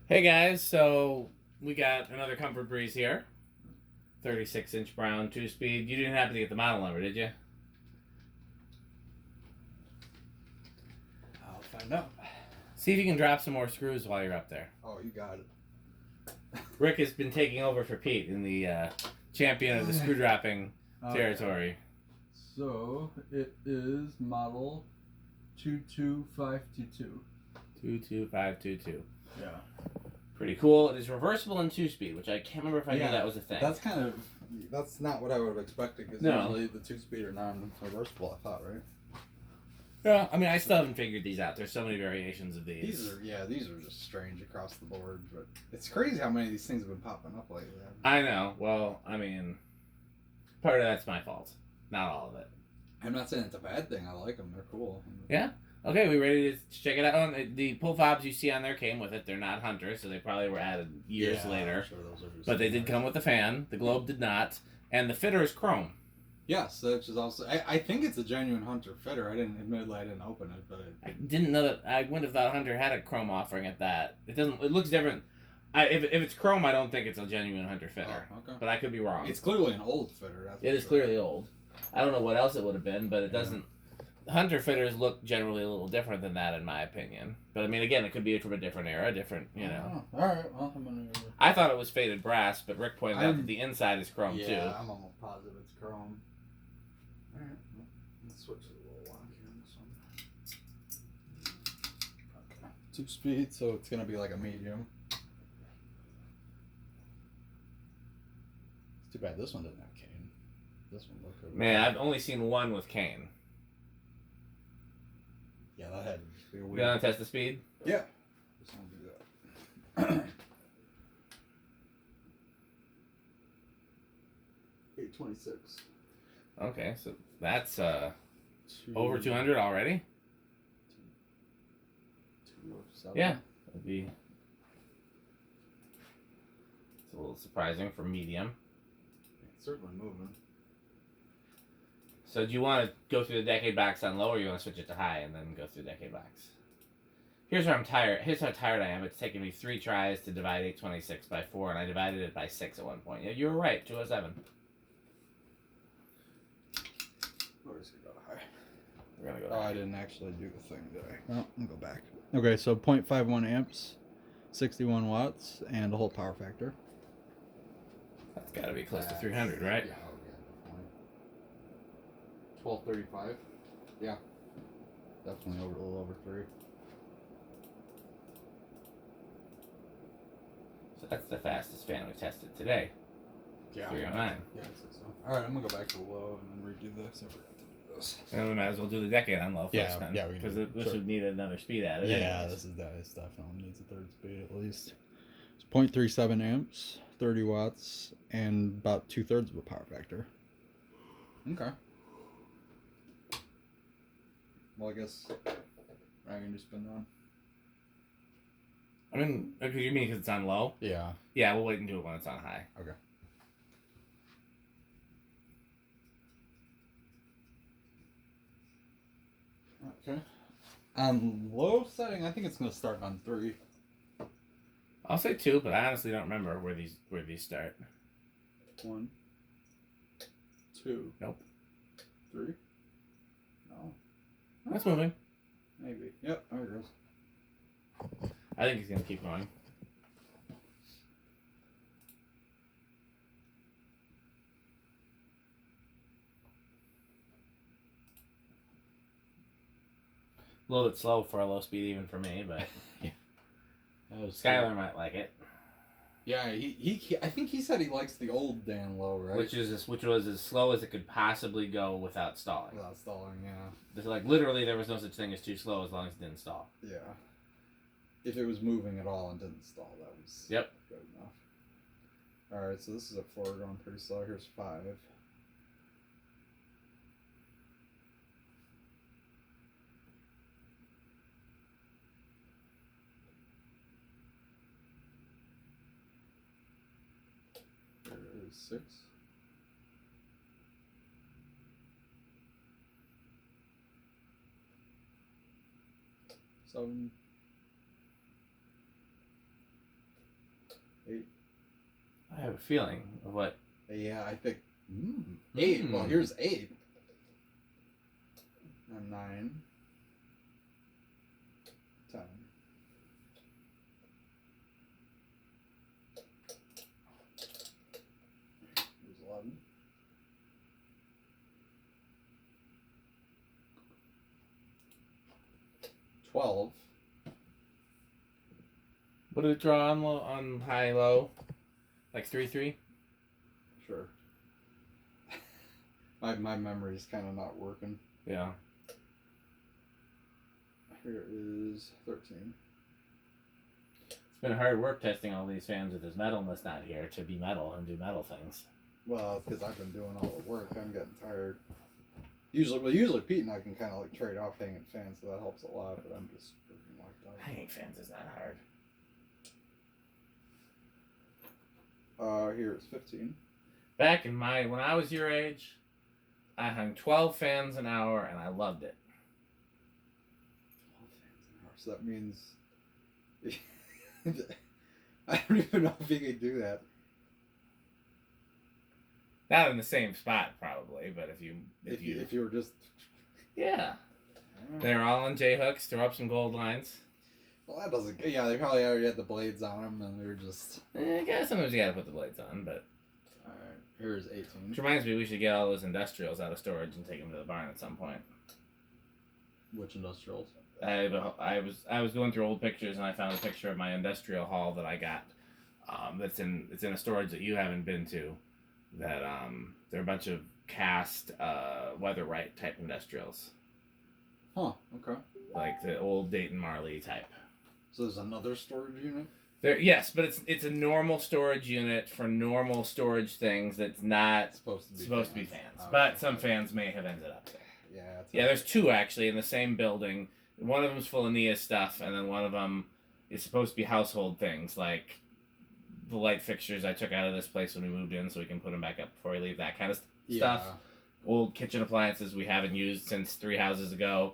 Hey guys, so we got another Comfort Breeze here. 36-inch brown 2-speed. You didn't happen to get the model number, did you? I'll find out. See if you can drop some more screws while you're up there. Oh, you got it. Rick has been taking over for Pete in the champion of the screw dropping territory. So it is model 22522. 22522. Yeah. Pretty cool. It is reversible in 2-speed, which I can't remember if I knew that was a thing. That's not what I would have expected, because No. usually the 2-speed are non-reversible, I thought, right? Yeah, I mean, I still haven't figured these out. There's so many variations of these. These are just strange across the board, but it's crazy how many of these things have been popping up lately. I know. Well, I mean, part of that's my fault. Not all of it. I'm not saying it's a bad thing. I like them. They're cool. Yeah? Okay, we ready to check it out? The pull fobs you see on there came with it. They're not Hunter, so they probably were added years later. I'm sure those are just But they did come with the fan. The globe did not. And the fitter is chrome. Yes, which is also. I think it's a genuine Hunter fitter. I didn't open it, but I didn't know that. I wouldn't have thought Hunter had a chrome offering at that. It doesn't. It looks different. If it's chrome, I don't think it's a genuine Hunter fitter. Oh, okay. But I could be wrong. It's clearly an old fitter. It is clearly old. I don't know what else it would have been, but it doesn't. Hunter fitters look generally a little different than that, in my opinion. But I mean, again, it could be from a different era, different, you know. Oh, all right, well, I'm gonna. I thought it was faded brass, but Rick pointed out that the inside is chrome too. Yeah, I'm almost positive it's chrome. All right, well, let's switch to the little lock here on this one. Okay, 2-speed, so it's gonna be like a medium. It's too bad this one doesn't have cane. This one looked good. Man, I've only seen one with cane. Yeah, that had to just be a You weird. gonna test the speed? Yeah. Just gonna do that. 826. Okay, so that's over 200 already. 207. Yeah, that'd be. It's a little surprising for medium. It's certainly moving. So do you want to go through the decade box on low, or you want to switch it to high and then go through the decade box? Here's where I'm tired. Here's how tired I am. It's taken me 3 tries to divide 826 by 4, and I divided it by 6 at one point. Yeah, you were right. 207. Where does it go high? We're gonna go. Oh, I didn't actually do the thing, did I? Oh, I'll go back. Okay, so 0.51 amps, 61 watts, and a whole power factor. That's got to be close to 300, right? Yeah. 1235. Yeah. Definitely a little over 3. So that's the fastest fan we tested today. Yeah. 309. Yeah, I think so. Alright, I'm gonna go back to low and then redo this. I forgot to do this. And we might as well do the decade on low first then. Yeah, we because can. this would need another speed added. Yeah, anyways. this definitely needs a third speed at least. It's 0.37 amps, 30 watts, and about 2/3 of a power factor. Okay. Well, I guess I can just spin on. I mean, okay, you mean because it's on low? Yeah. Yeah, we'll wait and do it when it's on high. Okay. Okay. On low setting, I think it's gonna start on 3. I'll say 2, but I honestly don't remember where these start. 1, 2. Nope. 3. No. That's moving. Maybe. Yep. There it goes. I think he's gonna keep going. A little bit slow for a low speed, even for me, but Skylar might like it. Yeah, he I think he said he likes the old Dan Low, right? Which was as slow as it could possibly go without stalling. Without stalling, yeah. It's like literally there was no such thing as too slow as long as it didn't stall. Yeah. If it was moving at all and didn't stall, that was Yep. good enough. Alright, so this is a 4 going pretty slow. Here's 5. There is 6. 7. 8. I have a feeling of what. Yeah, I think 8. Well, here's 8. And 9. 10. Here's 11. 12. What did it draw on high low? Like 3-3? Sure. My memory's kind of not working. Yeah. Here is 13. It's been hard work testing all these fans with his metalness not here to be metal and do metal things. Well, it's because I've been doing all the work. I'm getting tired. Usually Pete and I can kind of like trade off hanging fans, so that helps a lot. But I'm just freaking locked out. Hanging fans is not hard. Here it's 15. Back when I was your age, I hung 12 fans an hour and I loved it. 12 fans an hour. So that means I don't even know if you could do that. Not in the same spot, probably, but if you were just yeah, they're all on J hooks. Throw up some gold lines. Well, that doesn't. Yeah, they probably already had the blades on them, and they were just. I guess sometimes you gotta put the blades on, but. All right, here's 18. Which reminds me, we should get all those industrials out of storage and take them to the barn at some point. Which industrials? I was going through old pictures and I found a picture of my industrial haul that I got. It's in a storage that you haven't been to. That they're a bunch of cast Weatherite type industrials. Huh. Okay. Like the old Dayton Marley type. So there's another storage unit? Yes, but it's a normal storage unit for normal storage things that's not supposed to be fans. Oh, but okay. Some fans may have ended up there. Yeah. Yeah, there's 2 actually in the same building. One of them's full of Nia stuff, and then one of them is supposed to be household things, like the light fixtures I took out of this place when we moved in so we can put them back up before we leave, that kind of stuff. Old kitchen appliances we haven't used since 3 houses ago.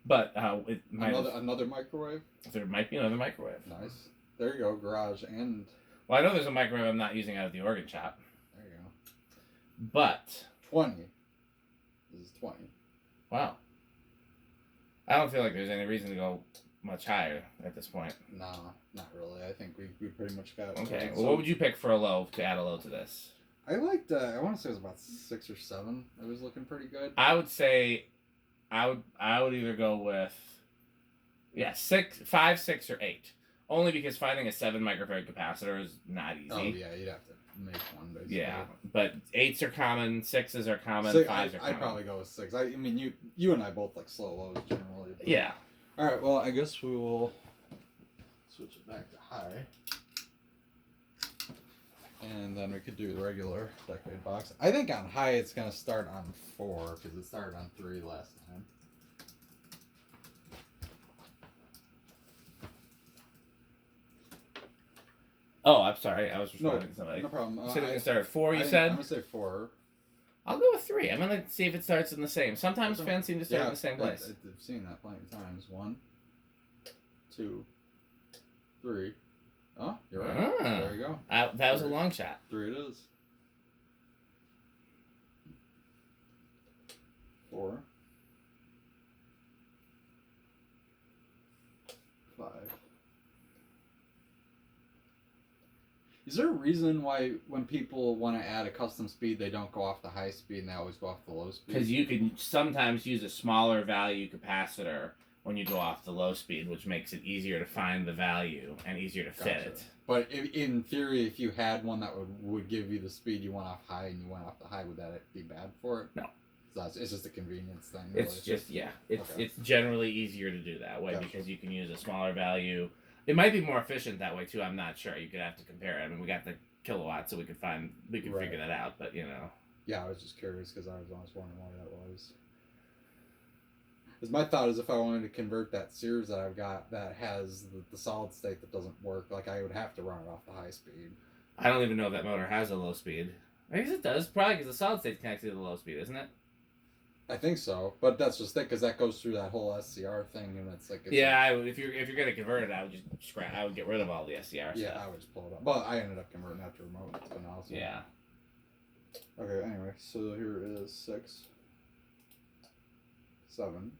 But another microwave? There might be another microwave. Nice. There you go, garage and... Well, I know there's a microwave I'm not using out of the organ shop. There you go. But... 20. This is 20. Wow. I don't feel like there's any reason to go much higher at this point. Nah, not really. I think we pretty much got... Okay, well, what would you pick for a low to add a low to this? I liked, I want to say it was about 6 or 7. It was looking pretty good. I would say... I would either go with 5, 6, or 8. Only because finding a 7 microfarad capacitor is not easy. Oh yeah, you'd have to make one basically. Yeah, but 8s are common, 6s are common, 5s are common. I'd probably go with 6. I mean, you and I both like slow lows generally. But... Yeah. All right. Well, I guess we will switch it back to high, and then we could do the regular decade box. I think on high it's gonna start on 4 because it started on 3 last time. Oh, I'm sorry. I was responding to somebody. No problem. You said it would start at 4, you said? I'm going to say 4. I'll go with 3. I'm going to see if it starts in the same. Sometimes fans seem to start in the same place. I've seen that plenty of times. 1, 2, 3. Oh, you're right. There you go. That was a long shot. 3 it is. 4. 5. Is there a reason why when people want to add a custom speed, they don't go off the high speed and they always go off the low speed? Because you can sometimes use a smaller value capacitor when you go off the low speed, which makes it easier to find the value and easier to fit it. But in theory, if you had one that would give you the speed you went off high and you went off the high, would that be bad for it? No. So it's just a convenience thing. Really. It's generally easier to do that way because you can use a smaller value. It might be more efficient that way too. I'm not sure. You could have to compare it. I mean, we got the kilowatts, so we could figure that out. But you know. Yeah, I was just curious because I was always wondering why that was. Because my thought is if I wanted to convert that Sears that I've got that has the solid state that doesn't work, like I would have to run it off the high speed. I don't even know if that motor has a low speed. I guess it does, probably because the solid state's connected to the low speed, isn't it? I think so, but that's just it because that goes through that whole SCR thing, and it's like If you're gonna convert it, I would just scrap. I would get rid of all the SCR yeah, stuff. I would just pull it up. But I ended up converting that to remote. It's been awesome. Yeah. Okay. Anyway, so here it is 6, 7,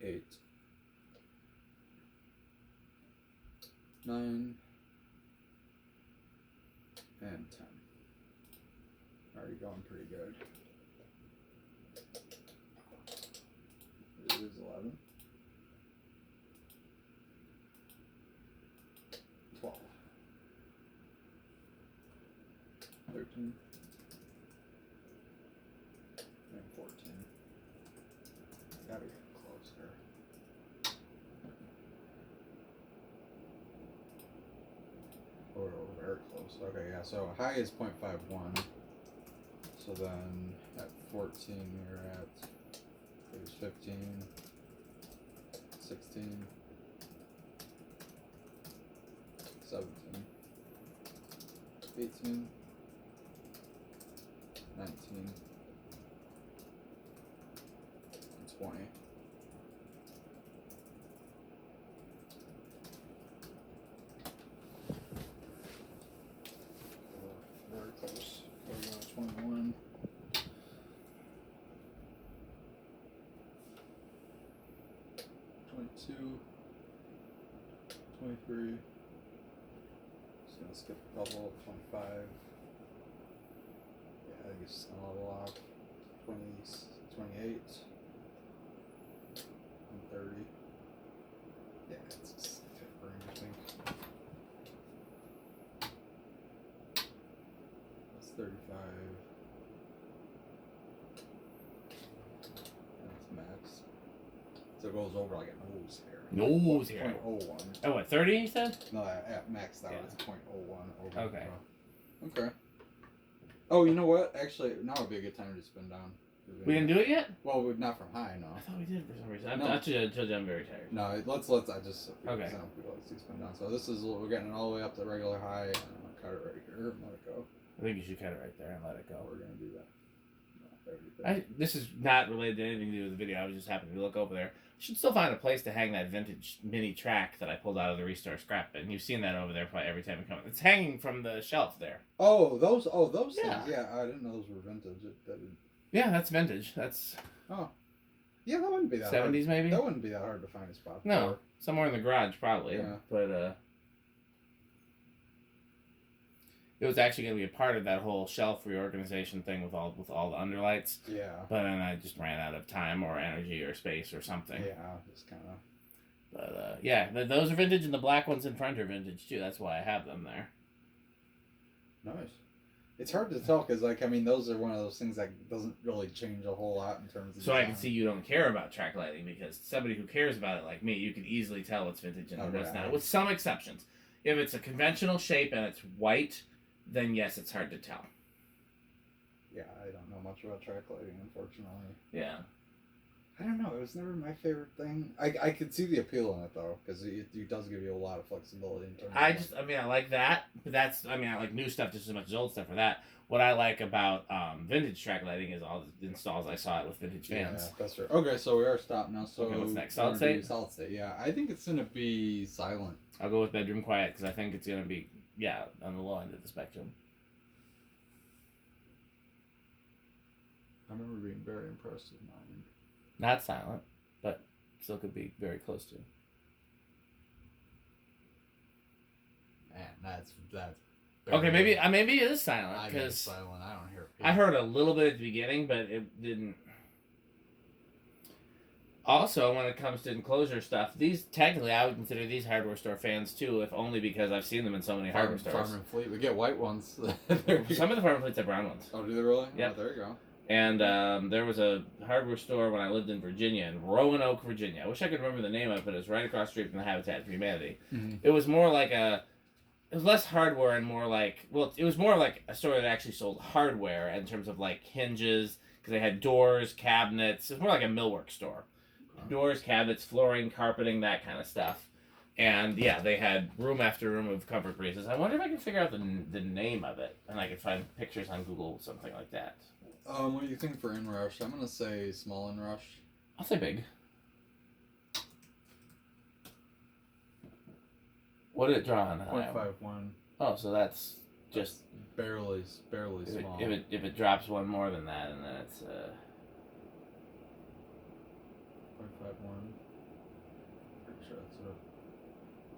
8, 9, and 10. Already going pretty good. It is 11, 12, 13, and 14. Gotta get close here. Oh, we're very close. Okay, yeah, so high is 0.51. So then at 14 we're at, it was 15, 16, 17, 18, 19, and 20. Very close. We're going to 21. 22, 23, just gonna skip a couple, 25, yeah, I think it's just gonna level off, 20, 28, and 30, yeah, it's just tapering, I think, that's 35, that's max. So it goes over like a nose hair. Nose hair. 0.01. Oh, what, 30 you said? No, at max that Yeah. was 0.01 over. Okay. Okay. Oh, you know what? Actually, now would be a good time to spin down. We didn't do it yet? Well, not from high, no. I thought we did for some reason. No. I told you I'm very tired. No, let's. I just Okay. I don't people like to spin down. So this is we're getting it all the way up to regular high, and I'm gonna cut it right here and let it go. I think you should cut it right there and let it go. We're gonna do that. No, there we go. This is not related to anything to do with the video. I was just happening to look over there. Should still find a place to hang that vintage mini track that I pulled out of the Restore scrap bin. You've seen that over there probably every time you come. It's hanging from the shelf there. Oh, those Yeah. things. Yeah, I didn't know those were vintage. Yeah, that's vintage. That's Yeah, that wouldn't be that 70s hard. maybe? That wouldn't be that hard to find a spot. No, somewhere in the garage probably. Yeah. But it was actually going to be a part of that whole shelf reorganization thing with all the underlights. Yeah. But then I just ran out of time or energy or space or something. Yeah, just kind of. But yeah, those are vintage, and the black ones in front are vintage too. That's why I have them there. Nice. It's hard to tell because, like, I mean, those are one of those things that doesn't really change a whole lot in terms of. So I can see you don't care about track lighting, because somebody who cares about it like me, you can easily tell what's vintage and what's not, with some exceptions. If it's a conventional shape and it's white, then yes, it's hard to tell. Yeah, I don't know much about track lighting, unfortunately. Yeah. I don't know. It was never my favorite thing. I could see the appeal in it though, because it does give you a lot of flexibility in terms. I like that, but I like new stuff just as much as old stuff for that. What I like about vintage track lighting is all the installs I saw it with vintage fans. Yeah, that's right. Okay, so we are stopped now. So okay, what's next? Solid state? Solid state, yeah. I think it's going to be silent. I'll go with bedroom quiet because I think it's going to be, on the low end of the spectrum. I remember being very impressed with mine. Not silent, but still could be very close to. Man, that's okay, maybe it is silent I because silent. I don't hear it. I heard a little bit at the beginning, but it didn't. Also, when it comes to enclosure stuff, these technically I would consider these hardware store fans too, if only because I've seen them in so many hardware stores. Farm and Fleet, we get white ones. Some of the Farm and Fleets have brown ones. Oh, do they really? Yep. Oh, there you go. And there was a hardware store when I lived in Virginia, in Roanoke, Virginia. I wish I could remember the name of it, but it was right across the street from the Habitat for Humanity. Mm-hmm. It was more like it was less hardware and more like, it was more like a store that actually sold hardware in terms of like hinges, because they had doors, cabinets. It was more like a millwork store. Okay. Doors, cabinets, flooring, carpeting, that kind of stuff. And yeah, they had room after room of comfort braces. I wonder if I can figure out the name of it, and I could find pictures on Google, something like that. What do you think for inrush? I'm gonna say small inrush. I'll say big. What did it draw on? 0.51. Oh, so that's just barely small. If it drops one more than that, and then it's 0.51. Pretty sure that's what.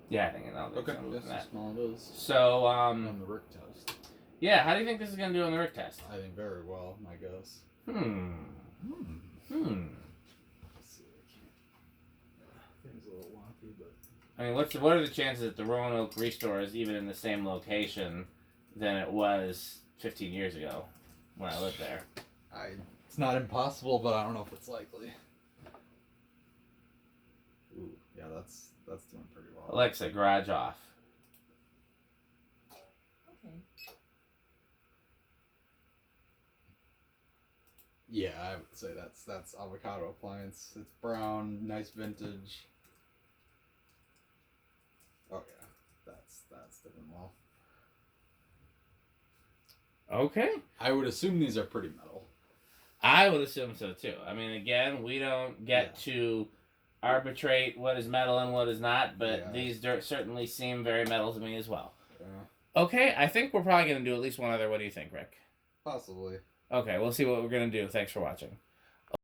Yeah, I think I'll do Okay, something that's with how that. small it is. So On the Rick test. yeah, how do you think this is gonna do on the Rick test? I think very well, my guess. Let's see, things a little wonky, but I mean, what are the chances that the Roanoke Restore is even in the same location than it was 15 years ago when I lived there? It's not impossible, but I don't know if it's likely. Ooh, yeah, that's doing pretty well. Alexa, garage off. Okay. Yeah, I would say that's avocado appliance. It's brown, nice vintage. Oh yeah, that's doing well. Okay. I would assume these are pretty metal. I would assume so too. I mean, again, we don't get to arbitrate what is metal and what is not, but these certainly seem very metal to me as well. Yeah. Okay, I think we're probably going to do at least one other. What do you think, Rick? Possibly. Okay, we'll see what we're going to do. Thanks for watching.